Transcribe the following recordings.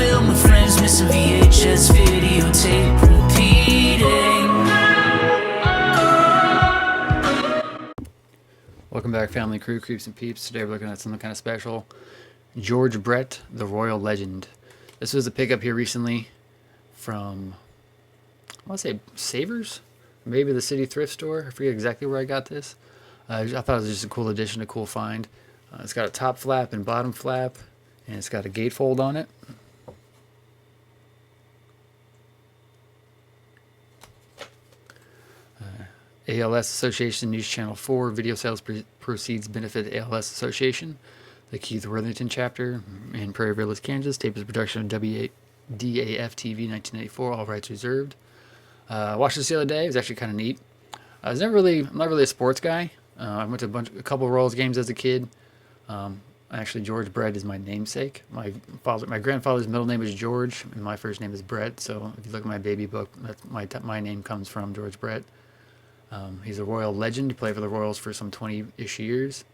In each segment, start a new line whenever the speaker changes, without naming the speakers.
film with friends, missing VHS videotape repeating.
Welcome back, family, crew, creeps, and peeps. Today we're looking at something kind of special. George Brett, the Royal Legend. This was a pickup here recently from, I want to say Savers? Maybe the City Thrift Store. I forget exactly where I got this. I thought it was just a cool addition, a cool find. It's got a top flap and bottom flap, and it's got a gatefold on it. ALS Association News Channel 4 video sales proceeds benefit ALS Association. The Keith Worthington chapter in Prairie Village, Kansas. Tape is a production of DAF TV 1994. All rights reserved. I watched this the other day. It was actually kind of neat. I'm not really a sports guy. I went to a couple of Royals games as a kid. Actually, George Brett is my namesake. My grandfather's middle name is George, and my first name is Brett. So if you look at my baby book, that's my name comes from George Brett. He's a Royal legend. He played for the Royals for some 20-ish years.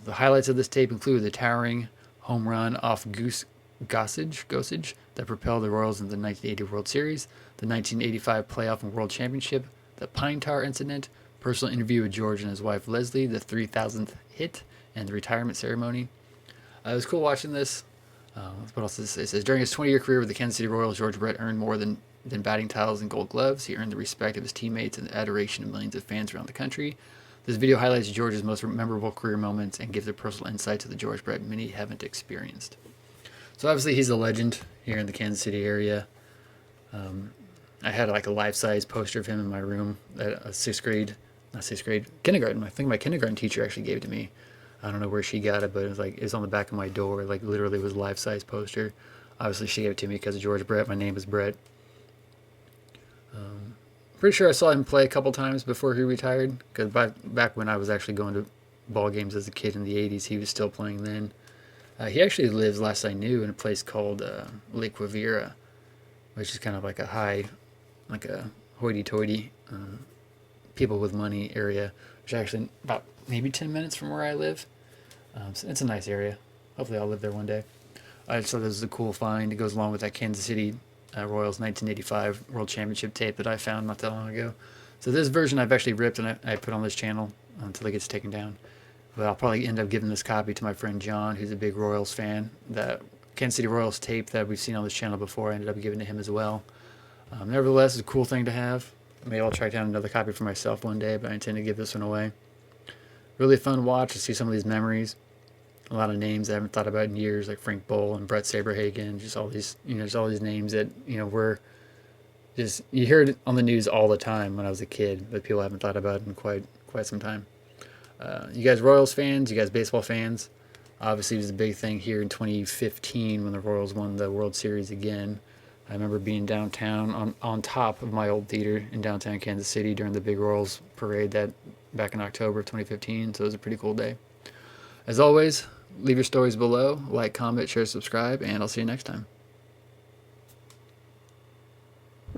The highlights of this tape include the towering home run off Gossage that propelled the Royals into the 1980 World Series, the 1985 playoff and World Championship, the Pine Tar incident, personal interview with George and his wife Leslie, the 3,000th hit, and the retirement ceremony. It was cool watching this. What else does it say? It says, during his 20-year career with the Kansas City Royals, George Brett earned more than batting titles and gold gloves. He earned the respect of his teammates and the adoration of millions of fans around the country. This video highlights George's most memorable career moments and gives a personal insight to the George Brett many haven't experienced. So obviously he's a legend here in the Kansas City area. I had like a life-size poster of him in my room at a kindergarten. I think my kindergarten teacher actually gave it to me. I don't know where she got it, but it was on the back of my door. Like literally was a life-size poster. Obviously she gave it to me because of George Brett. My name is Brett. Pretty sure I saw him play a couple times before he retired, because back when I was actually going to ball games as a kid in the 80s, he was still playing then. He actually lives, last I knew, in a place called Lake Quivira, which is kind of like a hoity-toity, people with money area, which is actually about maybe 10 minutes from where I live. So it's a nice area. Hopefully I'll live there one day. I just thought this was a cool find. It goes along with that Kansas City Royals 1985 World Championship tape that I found not that long ago. So this version I've actually ripped and I put on this channel until it gets taken down. But I'll probably end up giving this copy to my friend John, who's a big Royals fan. That Kansas City Royals tape that we've seen on this channel before, I ended up giving to him as well. Nevertheless, it's a cool thing to have. Maybe I'll track down another copy for myself one day, but I intend to give this one away. Really fun watch to see some of these memories. A lot of names I haven't thought about in years, like Frank Bowl and Brett Saberhagen. Just all these names that were just, you hear it on the news all the time when I was a kid, but people haven't thought about it in quite some time. You guys Royals fans, you guys baseball fans, obviously it was a big thing here in 2015 when the Royals won the World Series again. I remember being downtown on top of my old theater in downtown Kansas City during the big Royals parade back in October of 2015, so it was a pretty cool day. As always, leave your stories below, like, comment, share, subscribe, and I'll see you next time.